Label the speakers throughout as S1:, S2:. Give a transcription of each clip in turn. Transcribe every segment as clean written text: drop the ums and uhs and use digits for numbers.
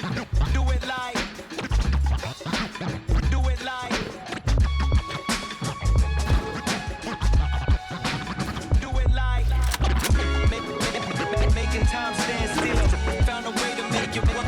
S1: Do it like. Do it like. Do it like. Making time stand still. Found a way to make it work.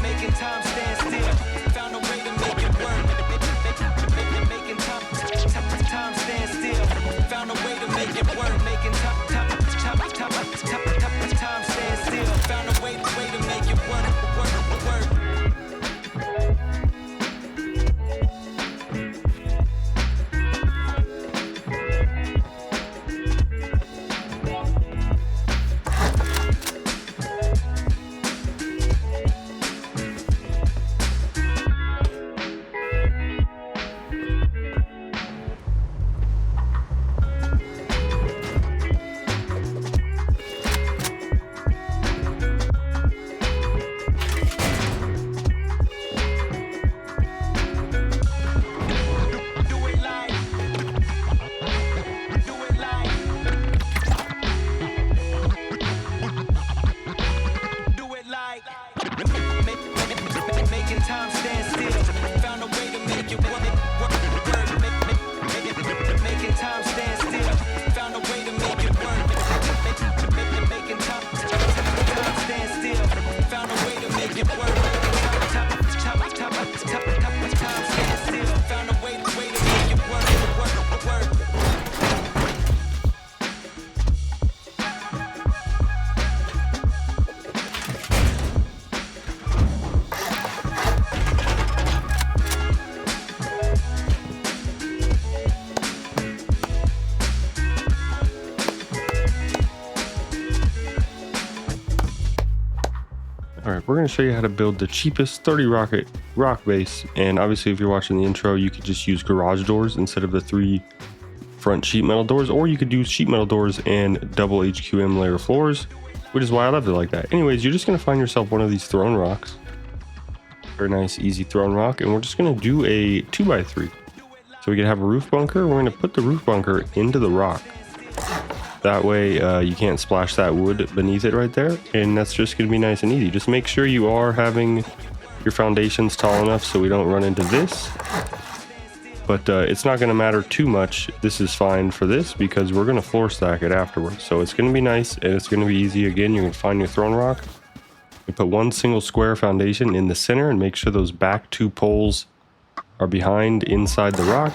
S1: Making time stand still. Found a way to make it work. Making time stand still. Found a way to make it work. Making time stand still. Found a way to make it work. Making time stand still. Found a way to make it work. Making time stand still. Found a way to make it work. Making time stand still. Found a way to make it work. Time stand still. Found a way to make it work.
S2: Alright, we're going to show you how to build the cheapest 30 rock base, and obviously if you're watching the intro you could just use garage doors instead of the 3 front sheet metal doors, or you could do sheet metal doors and double HQM layer floors, which is why I left it like that. Anyways, you're just going to find yourself one of these throne rocks. Very nice easy throne rock, and we're just going to do a 2x3. So we can have a roof bunker. We're going to put the roof bunker into the rock. That way you can't splash that wood beneath it right there, and that's just going to be nice and easy. Just make sure you are having your foundations tall enough so we don't run into this, but it's not going to matter too much. This is fine for this because we're going to floor stack it afterwards, so it's going to be nice and it's going to be easy. Again, you're going to find your throne rock and put one single square foundation in the center and make sure those back 2 poles are behind inside the rock,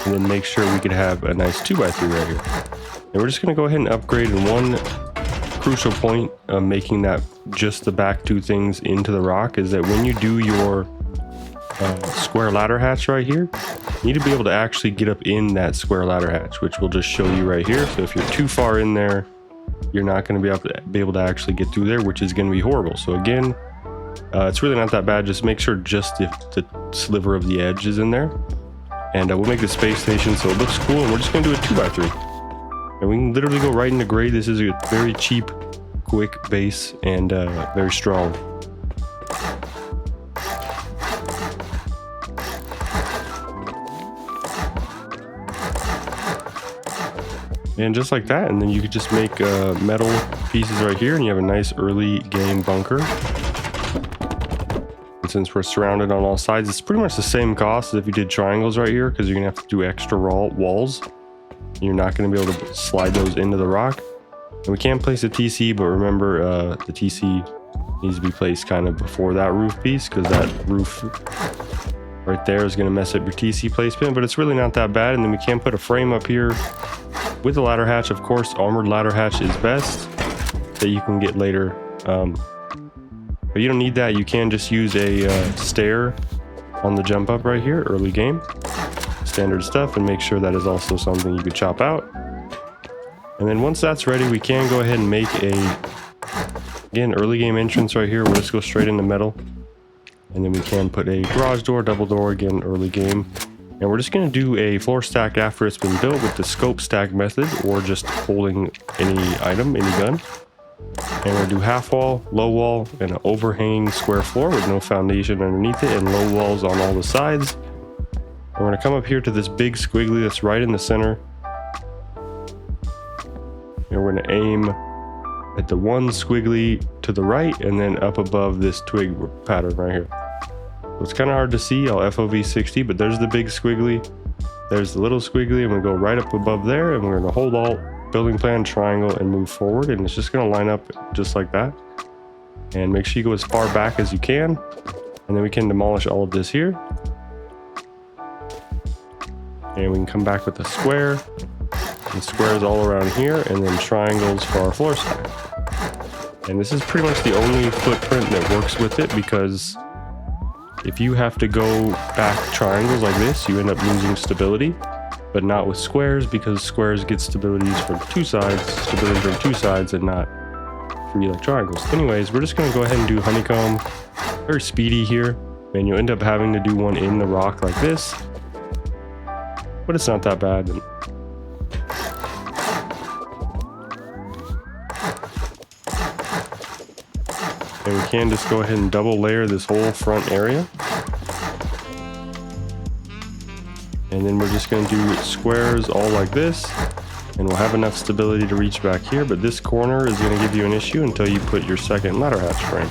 S2: and then make sure we could have a nice 2x3 right here. And we're just going to go ahead and upgrade in one crucial point of making that just the back 2 things into the rock is that when you do your square ladder hatch right here, you need to be able to actually get up in that square ladder hatch, which we'll just show you right here. So if you're too far in there, you're not going to be able to actually get through there, which is going to be horrible. So again, it's really not that bad. Just make sure just the sliver of the edge is in there, and we'll make the space station so it looks cool. And we're just going to do a 2x3. And we can literally go right into grade. This is a very cheap, quick base and very strong. And just like that, and then you could just make metal pieces right here, and you have a nice early game bunker. And since we're surrounded on all sides, it's pretty much the same cost as if you did triangles right here, because you're gonna have to do extra walls. You're not going to be able to slide those into the rock. And we can place a TC, but remember the TC needs to be placed kind of before that roof piece, because that roof right there is going to mess up your TC placement, but it's really not that bad. And then we can put a frame up here with the ladder hatch. Of course, armored ladder hatch is best that you can get later, but you don't need that. You can just use a stair on the jump up right here, early game. Standard stuff, and make sure that is also something you could chop out. And then once that's ready, we can go ahead and make again, early game entrance right here. We'll just go straight into metal, and then we can put a garage door, double door, again, early game. And we're just going to do a floor stack after it's been built with the scope stack method, or just holding any item, any gun. And we're going to do half wall, low wall, and an overhanging square floor with no foundation underneath it, and low walls on all the sides. We're going to come up here to this big squiggly that's right in the center. And we're going to aim at the one squiggly to the right and then up above this twig pattern right here. So it's kind of hard to see. I'll FOV 60, but there's the big squiggly, there's the little squiggly, and we go right up above there, and we're going to hold Alt, building plan, triangle, and move forward, and it's just going to line up just like that. And make sure you go as far back as you can, and then we can demolish all of this here. And we can come back with a square, and squares all around here, and then triangles for our floor stack. And this is pretty much the only footprint that works with it, because if you have to go back triangles like this, you end up losing stability, but not with squares, because squares get stabilities from two sides, and not free like triangles. Anyways, we're just going to go ahead and do honeycomb. Very speedy here, and you'll end up having to do one in the rock like this, but it's not that bad. And we can just go ahead and double layer this whole front area. And then we're just going to do squares all like this, and we'll have enough stability to reach back here, but this corner is going to give you an issue until you put your second ladder hatch frame.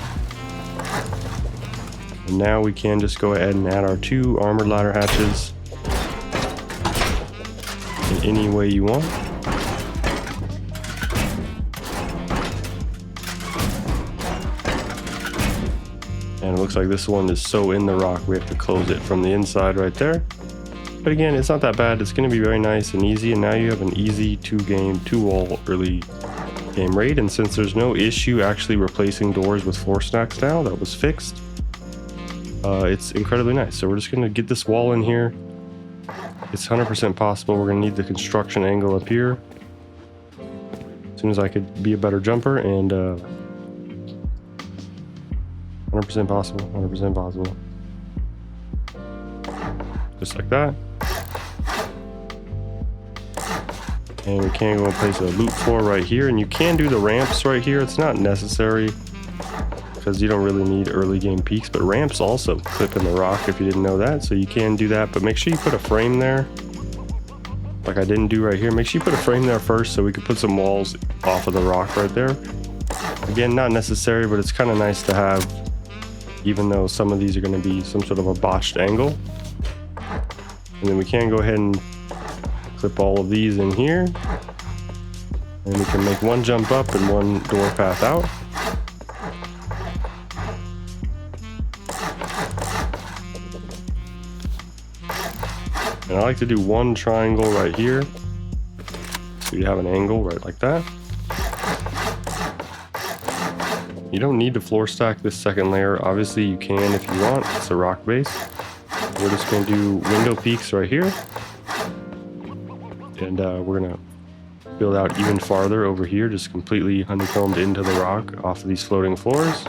S2: And now we can just go ahead and add our 2 armored ladder hatches in any way you want. And it looks like this one is so in the rock we have to close it from the inside right there. But again, it's not that bad. It's going to be very nice and easy, and now you have an easy 2-wall early game raid. And since there's no issue actually replacing doors with floor stacks now, that was fixed, it's incredibly nice. So we're just going to get this wall in here. It's 100% possible. We're going to need the construction angle up here as soon as I could be a better jumper, and 100% possible, 100% possible. Just like that. And we can go and place a loop floor right here, and you can do the ramps right here. It's not necessary because you don't really need early game peaks, but ramps also clip in the rock if you didn't know that, so you can do that. But make sure you put a frame there, like I didn't do right here. Make sure you put a frame there first so we could put some walls off of the rock right there. Again, not necessary, but it's kind of nice to have, even though some of these are going to be some sort of a botched angle. And then we can go ahead and clip all of these in here, and we can make one jump up and one door path out. And I like to do one triangle right here, so you have an angle right like that. You don't need to floor stack this second layer. Obviously you can if you want. It's a rock base. We're just going to do window peaks right here, and we're going to build out even farther over here, just completely honeycombed into the rock off of these floating floors.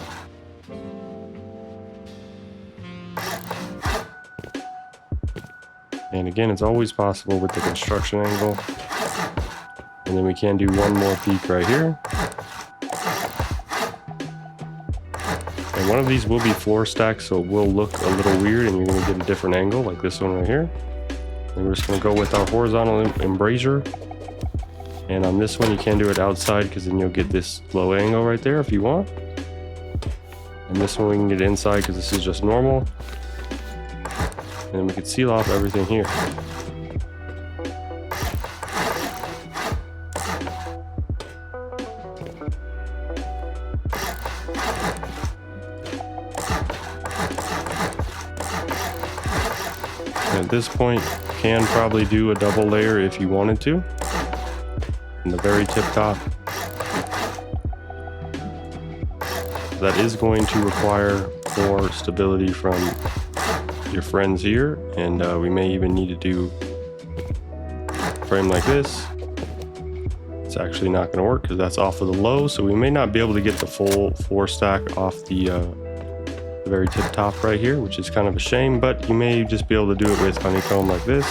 S2: And again, it's always possible with the construction angle. And then we can do one more peak right here. And one of these will be floor stacked, so it will look a little weird, and you're going to get a different angle, like this one right here. And we're just going to go with our horizontal embrasure. And on this one, you can do it outside, because then you'll get this low angle right there if you want. And this one we can get inside, because this is just normal. And then we can seal off everything here. At this point, you can probably do a double layer if you wanted to, in the very tip top. That is going to require more stability from your friends here, and we may even need to do a frame like this. It's actually not going to work because that's off of the low, so we may not be able to get the full floor stack off the very tip top right here, which is kind of a shame, but you may just be able to do it with honeycomb like this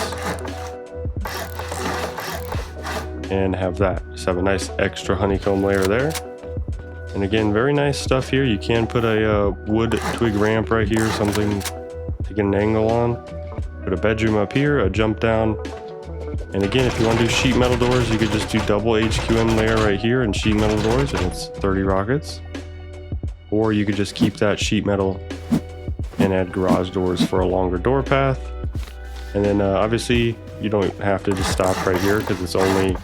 S2: and have that. Just have a nice extra honeycomb layer there. And again, very nice stuff here. You can put a wood twig ramp right here, something to get an angle on. Put a bedroom up here, a jump down, And again, if you want to do sheet metal doors, you could just do double HQM layer right here and sheet metal doors, and it's 30 rockets. Or you could just keep that sheet metal and add garage doors for a longer door path. And then obviously you don't have to just stop right here because it's only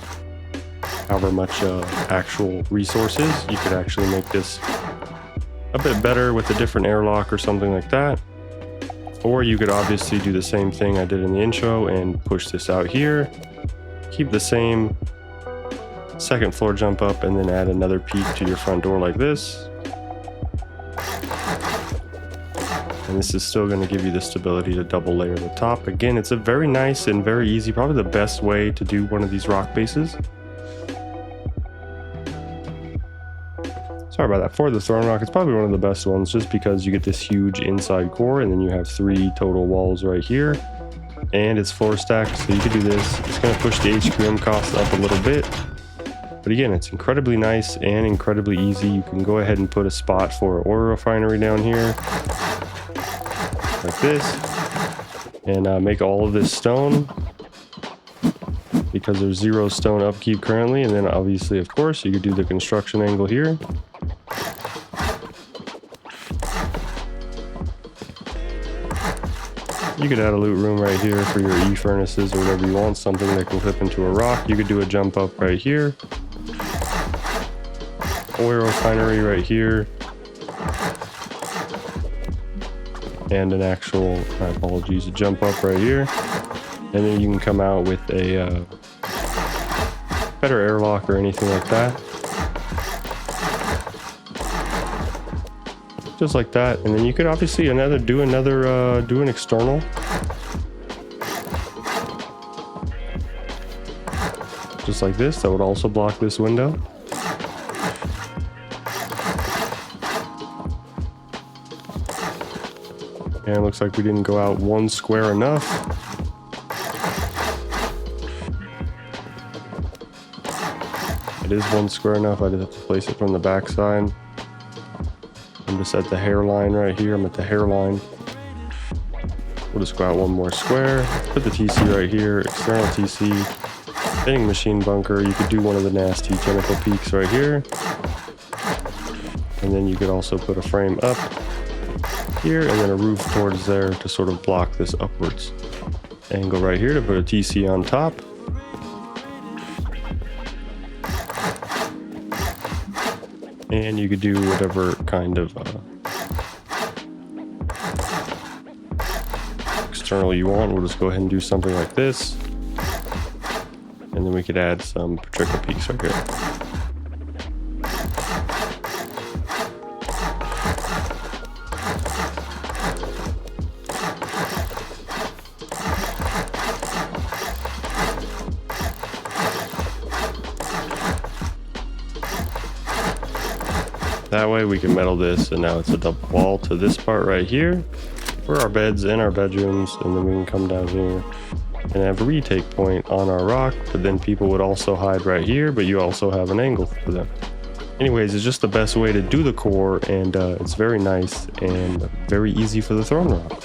S2: however much actual resources. You could actually make this a bit better with a different airlock or something like that. Or you could obviously do the same thing I did in the intro and push this out here, keep the same second floor jump up, and then add another peak to your front door like this. And this is still going to give you the stability to double layer the top. Again, it's a very nice and very easy, probably the best way to do one of these rock bases. Sorry about that. For the throne rock, it's probably one of the best ones just because you get this huge inside core and then you have 3 total walls right here. And it's floor stacked, so you could do this. It's going to push the HQM cost up a little bit. But again, it's incredibly nice and incredibly easy. You can go ahead and put a spot for an oil refinery down here, like this. And make all of this stone, because there's 0 stone upkeep currently. And then obviously, of course, you could do the construction angle here. You could add a loot room right here for your E-furnaces or whatever you want, something that can clip into a rock. You could do a jump up right here. Oil refinery right here. And an actual, my apologies, a jump up right here. And then you can come out with a better airlock or anything like that. Just like that. And then you could obviously do an external. Just like this, that would also block this window. And it looks like we didn't go out 1 square enough. It is 1 square enough. I just have to place it from the back side. I'm just at the hairline right here. I'm at the hairline. We'll just go out 1 more square. Put the TC right here. External TC. Vending machine bunker. You could do one of the nasty tentacle peaks right here. And then you could also put a frame up here and then a roof towards there to sort of block this upwards angle right here to put a TC on top. And you could do whatever kind of external you want. We'll just go ahead and do something like this. And then we could add some trickle peaks right here. That way we can metal this, and now it's a double wall to this part right here for our beds and our bedrooms, and then we can come down here and have a retake point on our rock, but then people would also hide right here, but you also have an angle for them. Anyways, it's just the best way to do the core, and it's very nice and very easy for the throne rock.